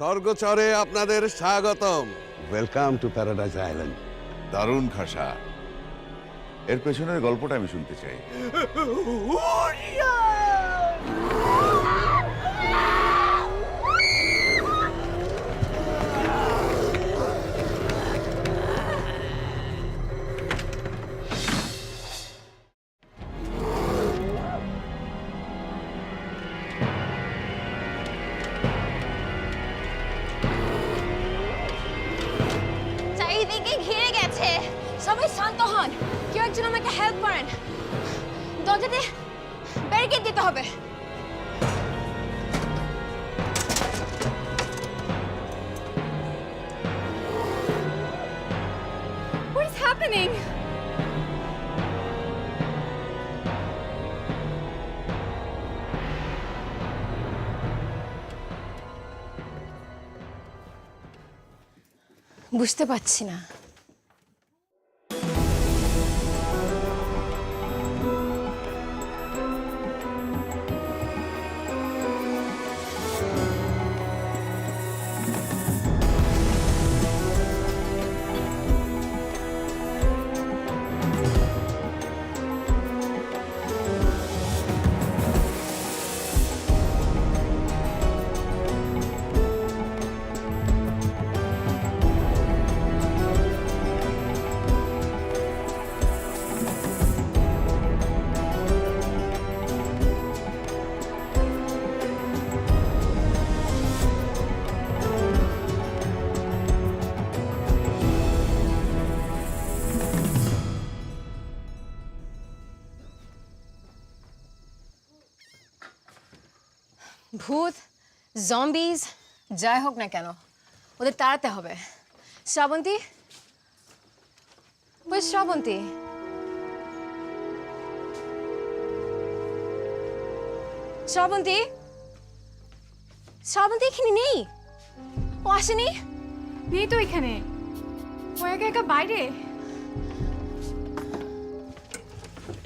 স্বর্গচরে আপনাদের স্বাগতম। Welcome to paradise island. দারুণ খাসা। এর পেছনের গল্পটা আমি শুনতে চাই। চারিদিকে ঘিরে গেছে, সবাই শান্ত হন। কেউ একজন আমাকে হেল্প করেন, দরজাতে ব্যারিকেড দিতে হবে। What is happening? বুঝতে পারছি না। ভূত, জম্বিজ, যাই হোক না কেন, ওদের তাড়াতে হবে। শ্রাবন্তী, ওই শ্রাবন্তী, শ্রাবন্তী, শ্রাবন্তী এখানে নেই। ও আসেনি? নেই তো এখানে, ও একা একা বাইরে।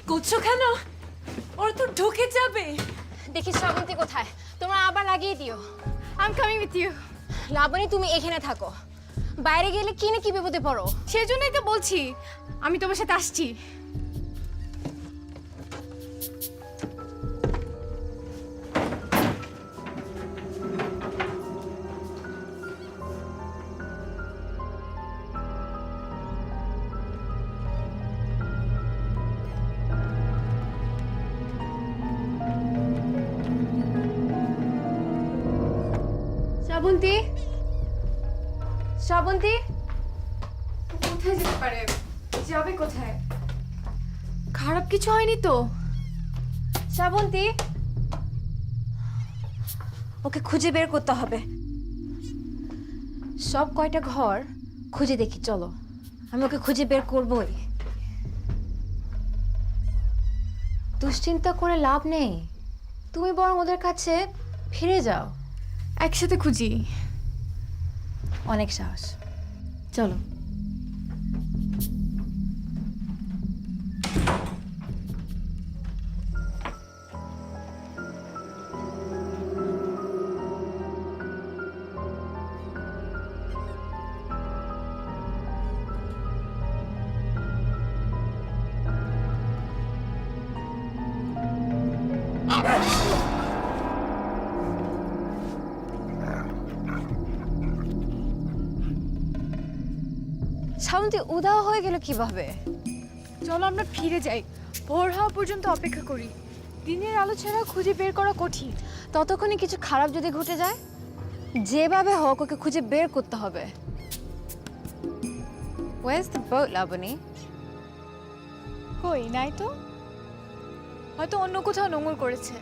করছো কেন? ওরা তো ঢুকে যাবে। দেখি শ্রাবন্তী কোথায়, তোমরা আবার লাগিয়ে দিও। I am coming with you. Laboni, তুমি এখানে থাকো, বাইরে গেলে কি না কি বিপদে পড়ো। সেজন্যই তো বলছি আমি তোমার সাথে আসছি। শ্রাবন্তী, শ্রাবন্তী, কোথায় যেতে পারে? যাবে কোথায়? খারাপ কিছু হয়নি তো? শ্রাবন্তী, ওকে খুঁজে বের করতে হবে। সব কয়টা ঘর খুঁজে দেখি, চলো। আমি ওকে খুঁজে বের করবই। দুশ্চিন্তা করে লাভ নেই, তুমি বরং ওদের কাছে ফিরে যাও। একসাথে খুঁজি। অনেক সাহস, চলো। শ্রাবন্তী উধাও হয়ে গেল কিভাবে? চলো আমরা ফিরে যাই, ভোর হওয়া পর্যন্ত অপেক্ষা করি। দিনের আলো ছাড়া খুঁজে বের করা কঠিন। ততক্ষণে কিছু খারাপ যদি ঘটে যায়, যেভাবে হোক ওকে খুঁজে বের করতে হবে। Where's the boat, Laboni? কই নাই তো, হয়তো অন্য কোথাও নোঙর করেছে।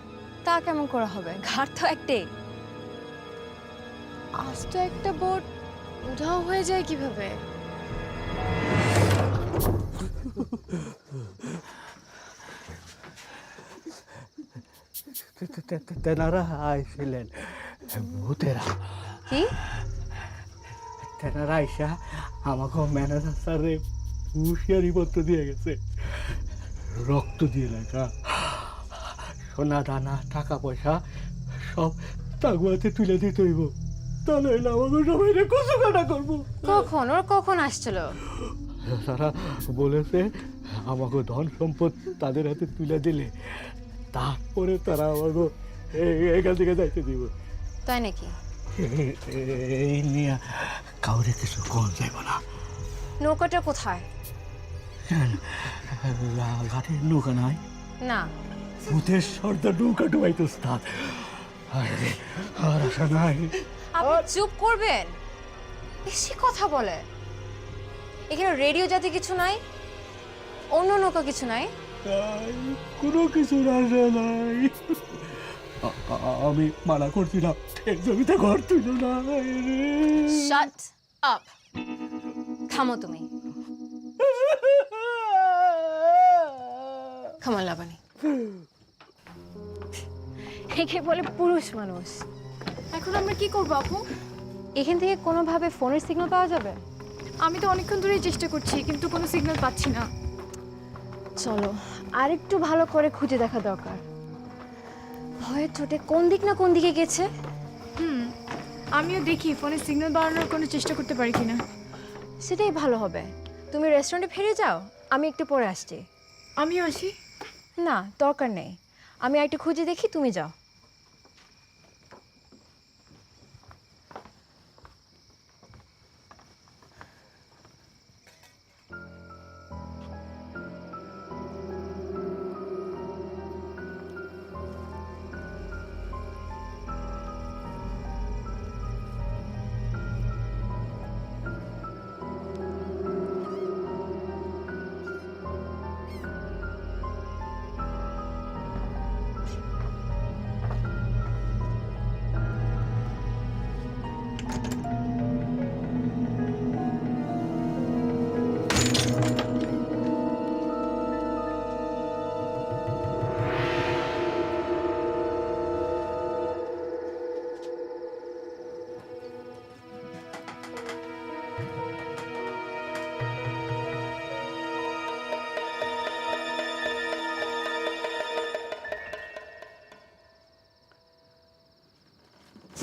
তা কেমন করা হবে, ঘাট তো একটাই। আজ তো একটা বোট উধাও হয়ে যায় কিভাবে? তেনারা আইছিলেন ভূতেরা। কি? তেনারা আইসা আমাকে ম্যানেজার স্যারে হুঁশিয়ারি পত্র দিয়ে গেছে, রক্ত দিয়ে লেখা, সোনা দানা টাকা পয়সা সব তাগুয়াতে তুলে দিতে হইব। তা নইলে আমাকে সবাই কচু কাটা করবো। কখন ওর কখন আসছিল? তারা বলেছে আমাকে ধন সম্পদ তাদের হাতে তুলে দিলে তারপরে তারা আমাকে এখান থেকে যাইতে দিব। তাই নাকি? এই নিয়ে কাউরে কিছু কম যাইব না। নৌকাটা কোথায়? ঘাটের নৌকা নাই? না। ভূতের সর্দার নৌকা ডুবাইতে উস্তাদ। আর আশা নাই। আপনি চুপ করবেন? বেশি কথা বলে। এখানে রেডিও জাতি কিছু নাই, অন্য নৌকা কিছু নাই? কোনো কিছুর আশা নাই। আমি মানা করছিলাম জমিতে ঘর তুলো না। Shut up. থামো তুমি। খামাল লাবানি। একে বলে পুরুষ মানুষ। এখন আমরা কি করবো আপু? এখান থেকে কোনোভাবে ফোনের সিগন্যাল পাওয়া যাবে? আমি তো অনেকক্ষণ ধরেই চেষ্টা করছি কিন্তু কোনো সিগন্যাল পাচ্ছি না। চলো আরেকটু ভালো করে খুঁজে দেখা দরকার। ভয়ের চোটে কোন দিক না কোন দিকে গেছে। আমিও দেখি ফোনে সিগন্যাল বাড়ানোর কোনো চেষ্টা করতে পারি কিনা। সেটাই ভালো হবে। তুমি রেস্টুরেন্টে ফিরে যাও, আমি একটু পরে আসছি। আমিও আসি? না দরকার নেই, আমি একটু খুঁজে দেখি, তুমি যাও।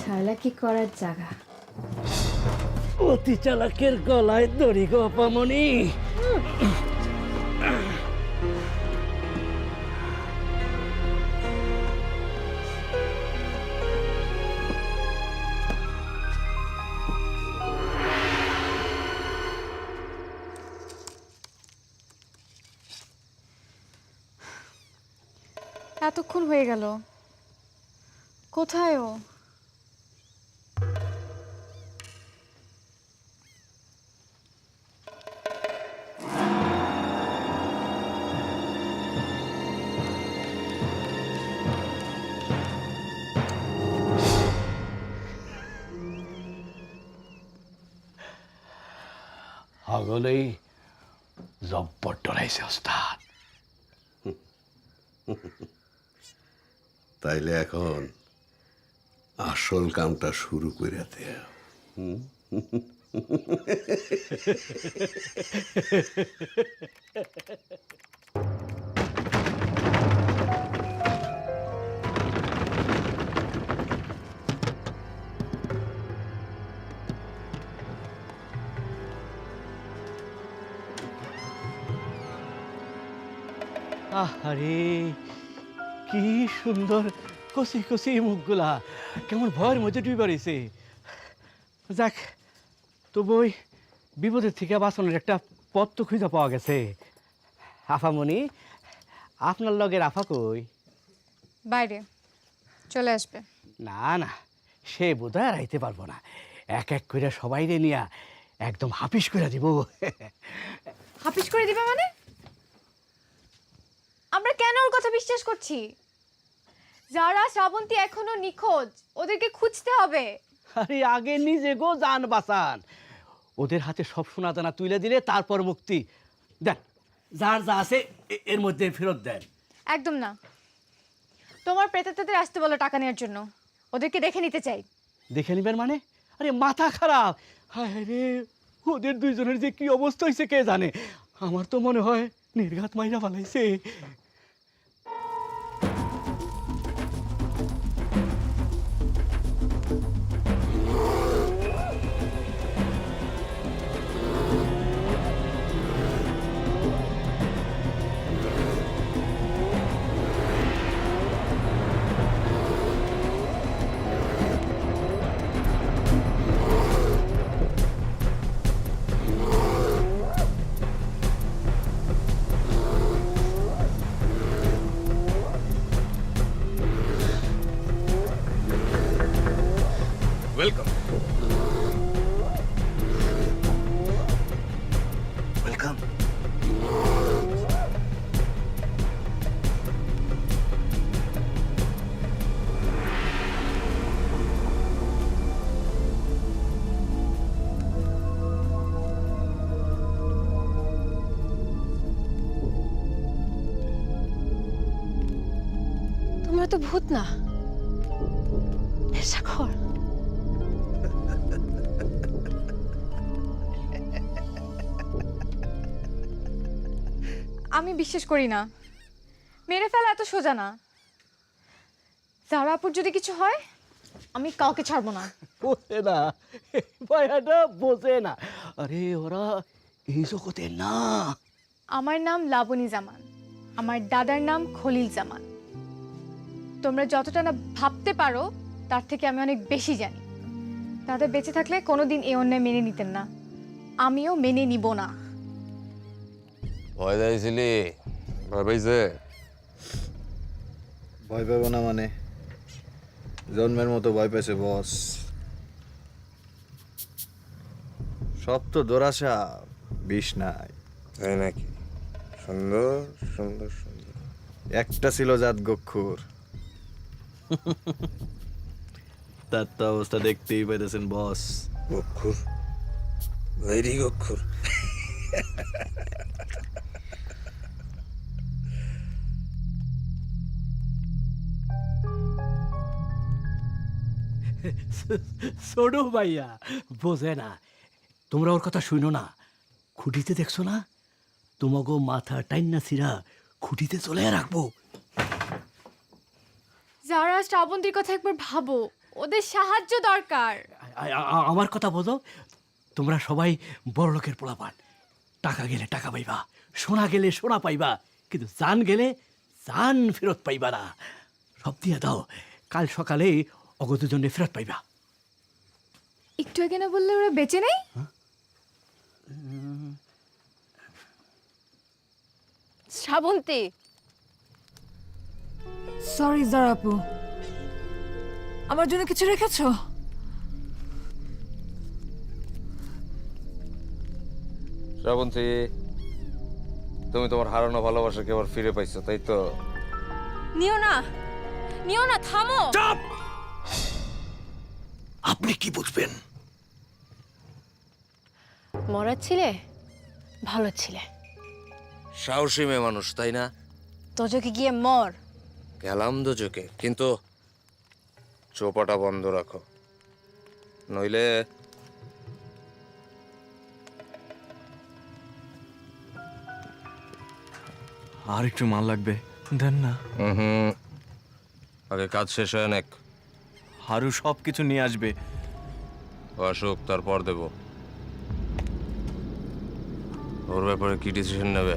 চালাকি করার জায়গা। অতি চালাকের গলায় দড়ি গো অপামনি। এতক্ষণ হয়ে গেল, কোথায় ও? আগলেই জব্বর ডরাইছে ওস্তাদ। তাইলে এখন আসল কামটা শুরু করে দে। আরে কি সুন্দর কষি কষি মুখগুলা, কেমন ভয়ের মধ্যে ডুবে পড়েছে। যাক, তবু ওই বিপদের থেকে বাঁচানোর একটা পথ তো খুঁজে পাওয়া গেছে। আফামণি, আপনার লগের আফা কই? বাইরে চলে আসবে। না না, সে বোধহয় আর আইতে পারবো না। এক এক করে সবাই রে নিয়া একদম হাফিস করে দিব। হাফিস করে দিবে মানে? আমরা কেন ওর কথা বিশ্বাস করছি? যারা শ্রাবন্তী এখনো নিখোঁজ, ওদেরকে খুঁজতে হবে। আরে আগে নিজে গো জান বাঁচান। ওদের হাতে সব সোনা দানা তুলে দিলে তারপর মুক্তি। দেন, যার যা আছে এর মধ্যে ফেরত দেন। একদম না, তোমার প্রেতাত্মাদের আসতে বলো টাকা নেওয়ার জন্য। ওদেরকে দেখে নিতে চাই। দেখে নিবেন মানে? আরে মাথা খারাপ। হায় রে, ওদের দুইজনের যে কি অবস্থা হয়েছে কে জানে। আমার তো মনে হয় নির্ঘাত মাইরা ফেলাইছে। ওয়েলকাম। তোমরা তো ভূত না, নেশাখোর। আমি বিশ্বাস করি না, মেরে ফেলা এত সোজা না। জারা আপুর যদি কিছু হয় আমি কাউকে ছাড়বো না। বোঝে না, ভাইয়াটা বোঝে না। আরে ওরা এই জগতে না। আমার নাম লাবণী জামান, আমার দাদার নাম খলিল জামান। তোমরা যতটা না ভাবতে পারো তার থেকে আমি অনেক বেশি জানি। দাদা বেঁচে থাকলে কোনোদিন এই অন্যায় মেনে নিতেন না, আমিও মেনে নিব না। ভয় দিয়েছিলি? ভয় পাইছে? ভয় পাবো না মানে? জন্মের মতো ভয় পেয়েছে বস। সব তো দোরাশা, বিষ নাই। তাই নাকি? সুন্দর সুন্দর সুন্দর। একটা ছিল জাত গক্ষুর, তার তো অবস্থা দেখতেই পাইতেছেন বস। গক্ষুর, ভেরি গক্ষুর। ছোড়ো ভাইয়া বোঝে না। তোমরা ওর কথা শুনো না। খুঁটিতে দেখছো না, তোমাকে মাথা টাইনা ছিঁড়া খুঁটিতে চলে রাখবো। যারা শ্রাবন্তীর কথা একবার ভাবো, ওদের সাহায্য দরকার। আমার কথা বোঝো। তোমরা সবাই বড় লোকের পোলাপান। টাকা গেলে টাকা পাইবা, সোনা গেলে সোনা পাইবা, কিন্তু জান গেলে জান ফেরত পাইবা না। সব দিয়ে দাও, কাল সকালে অগত জন্য ফেরত পাইবা। একটু আগে না বললে ওরা বেঁচে নেই? শ্রাবন্তী, সরি জারা আপু, আমার জন্য কিছু রেখেছো? শ্রাবন্তী, তুমি তোমার হারানো ভালোবাসাকে আবার ফিরে পাইছো, তাই তো? নিও না, নিও না, থামো। আপনি কি বুঝবেন? মরার ছিলে, ভালো ছিলে। সাহসী মেয়ে মানুষ, তাই না? তোজকে গিয়ে মর। গেলাম দুজকে, কিন্তু চোপাটা বন্ধ রাখো, নইলে আর একটু মাল লাগবে, দেন না। আগে কাজ শেষ হয় অনেক। হারু সব কিছু নিয়ে আসবে। আসুক, তারপর দেব। ওর ব্যাপারে কি ডিসিশন নেবে?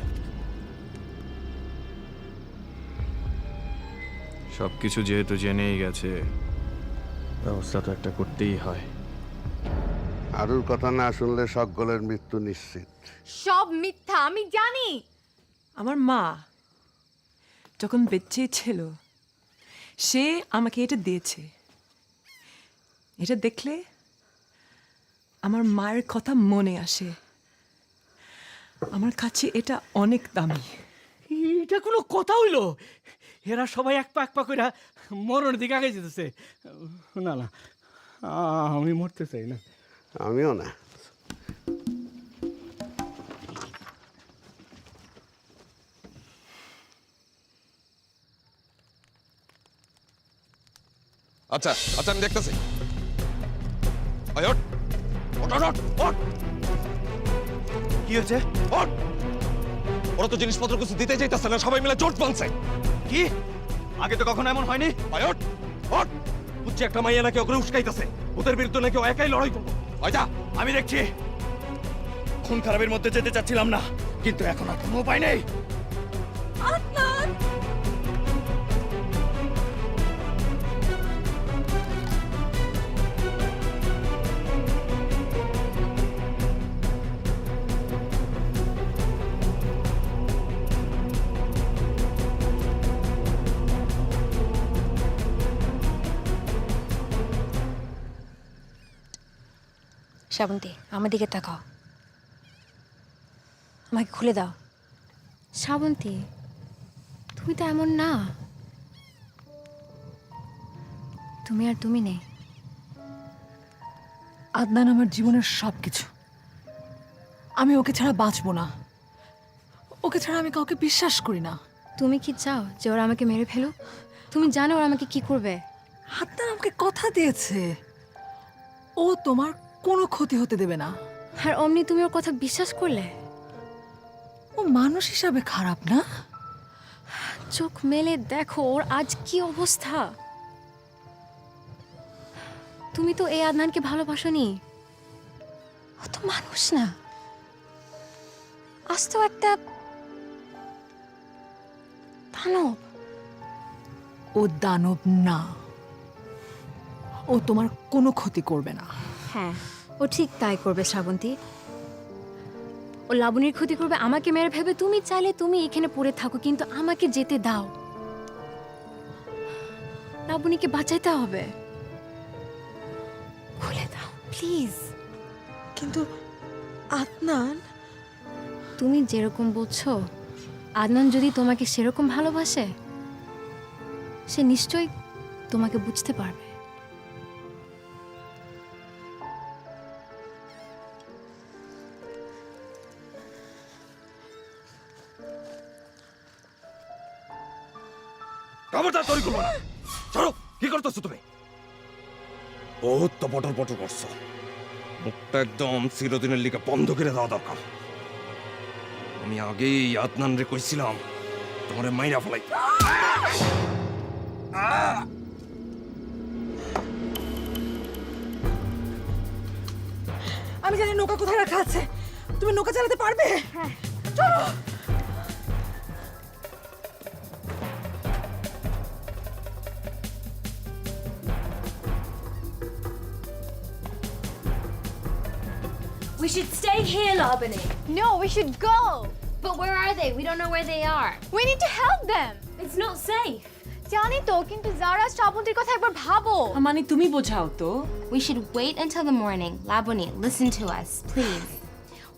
সব কিছু যেহেতু জেনেই গেছে, ব্যবস্থা তো একটা করতেই হয়। আরুর কথা না শুনলে সকলের মৃত্যু নিশ্চিত। সব মিথ্যা, আমি জানি। আমার মা যখন বেঁচে ছিল সে আমাকে এটা দিয়েছে। এটা দেখলে আমার মায়ের কথা মনে আসে। আমার কাছে এটা অনেক দামি। এটা কোনো কথা হইলো? এরা সবাই এক পা করে মরণের দিকে আগে যেতেছে। না না, আমি মরতে চাই না। আমিও না। আচ্ছা আচ্ছা, আমি দেখতেছি। কি হয়েছে? ওরা তো জিনিসপত্র কিছু দিতে চাইতেছে না, সবাই মিলে জোট বানছে। কি? আগে তো কখনো এমন হয়নি। বুঝছি একটা মাইয়া নাকি ওকে উস্কাইতেছে, ওদের বিরুদ্ধে নাকি ও একাই লড়াই করবো। যা, আমি দেখছি। খুন খারাপের মধ্যে যেতে চাচ্ছিলাম না, কিন্তু এখন আর কোনো উপায় নেই। শ্রাবন্তী, আমার দিকে তাকাও, আমাকে খুলে দাও। শ্রাবন্তী, তুমি তো এমন না, তুমি আর তুমি নেই। আদনান আমার জীবনের সব কিছু। আমি ওকে ছাড়া বাঁচবো না। ওকে ছাড়া আমি কাউকে বিশ্বাস করি না। তুমি কি চাও যে ওরা আমাকে মেরে ফেলুক? তুমি জানো ওরা আমাকে কি করবে? আদনান আমাকে কথা দিয়েছে, ও তোমার কোনো ক্ষতি হতে দেবে না। আর অমনি তুমি ওর কথা বিশ্বাস করলে? ও মানুষ হিসাবে খারাপ না। চোখ মেলে দেখো ওর আজ কি অবস্থা। তুমি তো এই আদনানকে ভালোবাসোনি, ও তো মানুষ না, আজ তো একটা দানব। ও দানব না, ও তোমার কোনো ক্ষতি করবে না। হ্যাঁ, ও ঠিক তাই করবে শ্রাবন্তী। ও লাবণীর ক্ষতি করবে, আমাকে মেরে ফেলবে। তুমি চাইলে তুমি এখানে পড়ে থাকো, কিন্তু আমাকে যেতে দাও। লাবণীকে বাঁচাইতে হবে, খুলে দাও প্লিজ। কিন্তু আদনান, তুমি যেরকম বলছো, আদনান যদি তোমাকে সেরকম ভালোবাসে, সে নিশ্চয়ই তোমাকে বুঝতে পারবে। খবরদার তৈরি করবো না। ছাড়ো, কি করতেছো তুমি? বহুত তো পটর পটর করছো, মুখটা একদম চিরদিনের লিগে বন্ধ করে দেওয়া দরকার। আমি আগেই আদনান রে কইছিলাম তোমারে মাইরা ফেলাই। আমি জানি নৌকা কোথায় রাখা আছে। তুমি নৌকা চালাতে পারবে? হ্যাঁ, চলো। We should stay here, Labani. No, we should go. But where are they? We don't know where they are. We need to help them. It's not safe. জানি তো, কিন্তু যারা শ্রাবন্তীর কথা একবার ভাবো। মানে তুমি বোঝাও তো। We should wait until the morning. Labani, listen to us, please.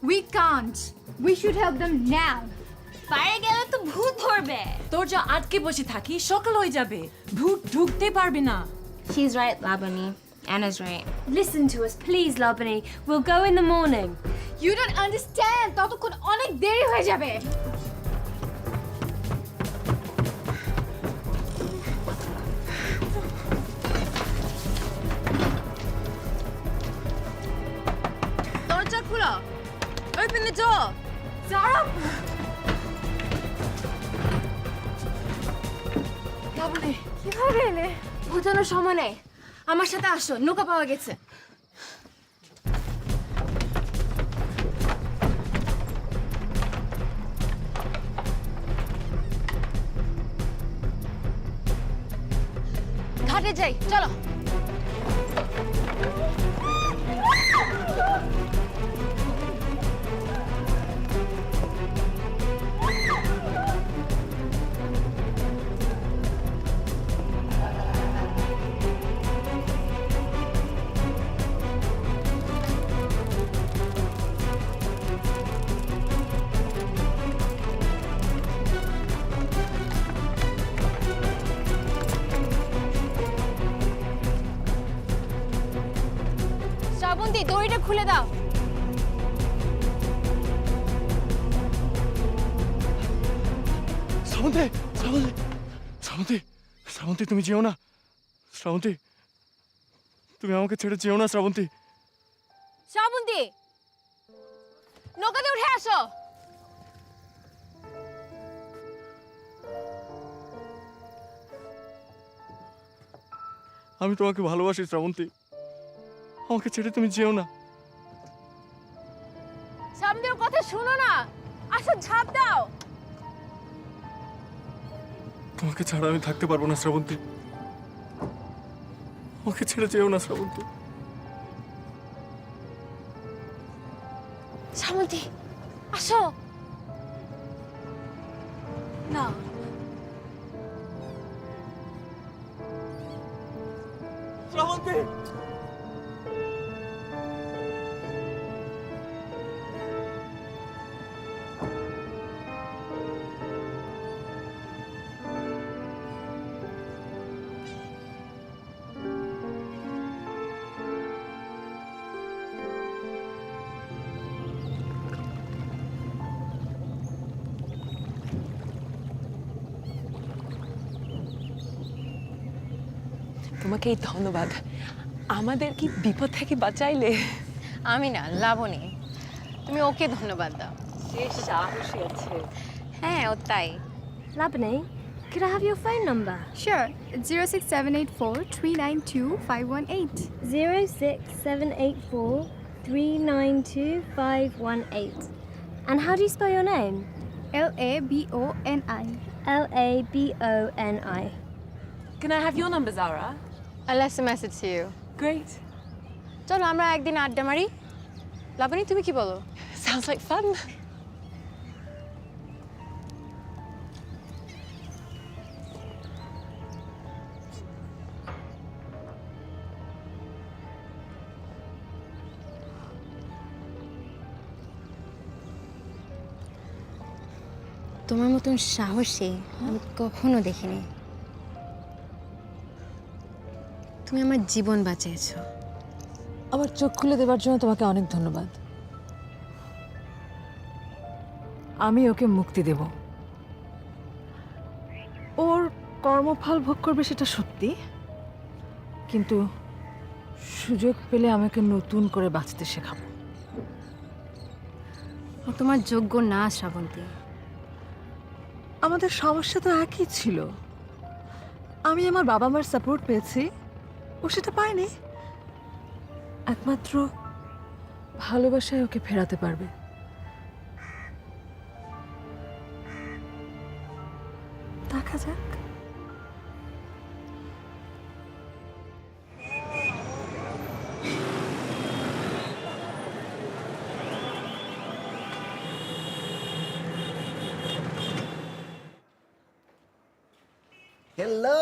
We can't. We should help them now. বাইরে গেলে তো ভূত ধরবে। তোর যা আটকে বসে থাকি, সকাল হয়ে যাবে, ভূত ঢুকতে পারবে না। She's right, Labani. Anna's right. Listen to us, please, Labani. We'll go in the morning. You don't understand. ততক্ষণ অনেক দেরি হয়ে যাবে। দরজা খুলো। Open the door. Zara. Laboni, কিভাবে এলে? ভুতানোর সময় নেই, আমার সাথে আসো, নৌকা পাওয়া গেছে। ঘাটে যাই, চলো। শ্রাবন্তী, দড়িটা খুলে দাও। শ্রাবন্তী, শ্রাবন্তী, শ্রাবন্তী, শ্রাবন্তী, তুমি যেও না। শ্রাবন্তী, তুমি আমাকে ছেড়ে যেও না। শ্রাবন্তী, শ্রাবন্তী, নৌকাতে উঠে আসো। আমি তোমাকে ভালোবাসি শ্রাবন্তী, আমাকে ছেড়ে তুমি যেও না। শ্রাবন্তীর কথা শুনো না, আসো, ঝাঁপ দাও। তোমাকে ছাড়া আমি থাকতে পারবো না শ্রাবন্তী, আমাকে ছেড়ে যেও না শ্রাবন্তী। শ্রাবন্তী, আসো না। শ্রাবন্তী, তোমাকে এই ধন্যবাদ, আমাদের কি বিপদ থেকে বাঁচাইলে। আমি না, লাবণী। তুমি ওকে ধন্যবাদ দাও। সে সাহসী আছে। হ্যাঁ, ও তাই। Labani, could I have your phone number? Sure, 06784 392 518. 06784 392 518. And how do you spell your name? LABONI. Laboni. Can I have your number, Zara? I'll left a message to you. Great. চলো আমরা একদিন আড্ডা মারি। লাবণী, তুমি কি বলো? Sounds like fun. তোমার মতন সাহসী আমি কখনো দেখিনি। তুমি আমার জীবন বাঁচিয়েছো। আমার চোখ খুলে দেওয়ার জন্য তোমাকে অনেক ধন্যবাদ। আমি ওকে মুক্তি দেব। ওর কর্মফল ভোগ করবে সেটা সত্যি, কিন্তু সুযোগ পেলে আমাকে নতুন করে বাঁচতে শেখাবো। ও তোমার যোগ্য না, শ্রাবন্তী। আমাদের সমস্যা তো একই ছিল। আমি আমার বাবা মার সাপোর্ট পেয়েছি, ও সেটা পায়নি। একমাত্র ভালোবাসায় ওকে ফেরাতে পারবে। দেখা যাক। Hello,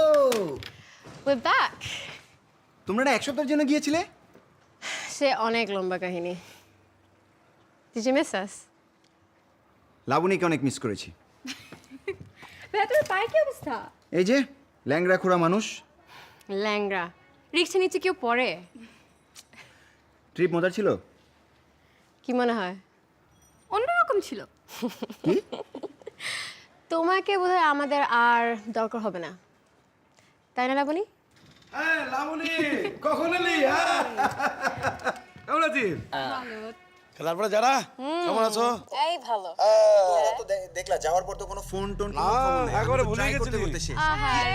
We're back. তোমরা না এক সপ্তাহের জন্য গিয়েছিলে? সে অনেক লম্বা কাহিনী। Did you miss us? লাবণীকে অনেক মিস করেছি। তোর পায়ে কি অবস্থা? এই যে ল্যাংড়া খুঁড়া মানুষ। ল্যাংড়া। রিক্সা নিচে কেউ পড়ে? ট্রিপ মজার ছিল? কি মনে হয়? অন্যরকম ছিল। তোমাকে বোধহয় আমাদের আর দরকার হবে না, তাই না লাবণী? হ্যাঁ লাবণী, কখন এলি? হ্যাঁ কেমন আছিস? তারপরে যারা কেমন আছো? এই ভালো। তো দেখলা যাওয়ার পর তো কোনো ফোন টোন না, একবারে ভুলে গেছিলি। আহারে,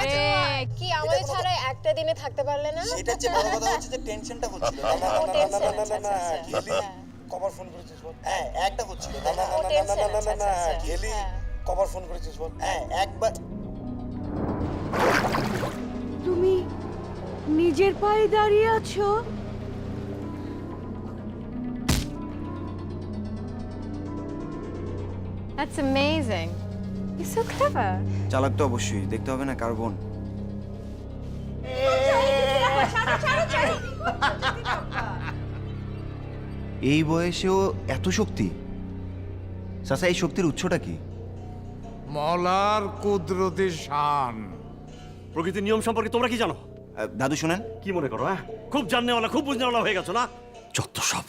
কি আমাদের ছাড়া একটা দিনে থাকতে পারলে না? সেটা যে বড় কথা হচ্ছে যে টেনশনটা হচ্ছিল। গেলি কবার ফোন করেছিস বল? হ্যাঁ, একটা হচ্ছিল। গেলি কবার ফোন করেছিস বল? হ্যাঁ, একবার। তুমি নিজের পায়ে দাঁড়িয়ে আছো? That's amazing. You're so clever. চালাক তো অবশ্যই, দেখতে হবে না কার বোন। এই বয়সেও এত শক্তি? চাচা, এই শক্তির উৎসটা কি? মলার কুদরতি শান। প্রকৃতির নিয়ম সম্পর্কে তোমরা কি জানো? দাদু শোনেন। কি মনে করো? হ্যাঁ, খুব জাননেওয়ালা, খুব বুঝনেওয়ালা হয়ে গেছো না? যত সব।